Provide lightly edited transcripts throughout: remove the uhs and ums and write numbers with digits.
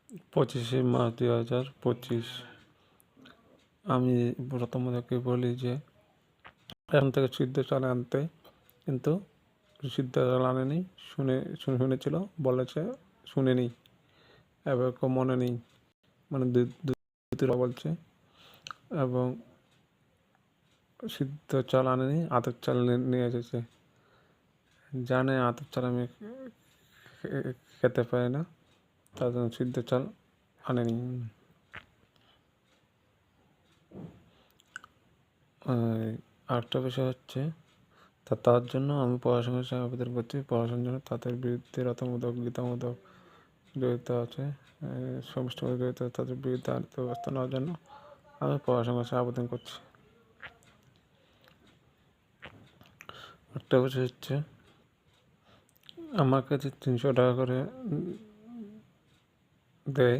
25 March 2025। আমি প্রথমকে বলি যে এখান থেকে সিদ্ধ চাল আনতে, কিন্তু সিদ্ধ চাল আনেনি। শুনেছিল, বলেছে শুনেনি, এবার মনে নেই, মানে দুটো বলছে। এবং সিদ্ধ চাল আনেনি, আতপ চাল নিয়ে এসেছে। জানে আতপ চাল আমি খেতে পারি না, তার জন্য সিদ্ধ চাল আনেনি। আরেকটা বিষয় হচ্ছে, তার জন্য আমি পড়াশোনার সঙ্গে আবেদন করছি। পড়াশোনার জন্য তাদের বিরুদ্ধে রতমূলক গীতামূলক জড়িত আছে, সমষ্টিগত জড়িত, তাদের বিরুদ্ধে আইনত ব্যবস্থা নেওয়ার জন্য আমি পড়াশোনার সঙ্গে আবেদন করছি। একটা বিষয় হচ্ছে, আমার কাছে 300 টাকা করে দেয়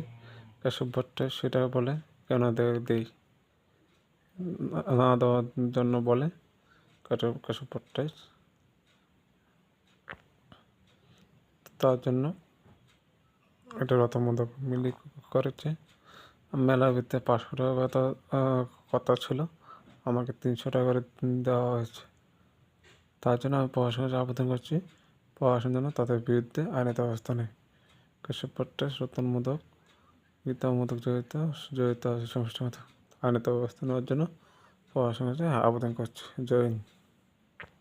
কেশব ভট্টাচার্য, সেটা বলে কেন দেই না দেওয়ার জন্য বলে কেশব ভট্টাচার্য। তার জন্য এটা রতমূলক মিলি করেছে। মেলার ভিতরে 500 টাকা কথা ছিল, আমাকে 300 টাকা করে দেওয়া হয়েছে। তার জন্য আমি পড়াশোনার আবেদন করছি, পড়াশোনার জন্য তাদের বিরুদ্ধে আইনত ব্যবস্থা নেই। কেশব ভট্টাচার্য রতনমূলক গীতামূলক জড়িত আছে সমষ্টিগত আইনত ব্যবস্থা নেওয়ার জন্য পড়াশোনার আবেদন করছি। জয় হিন্দ।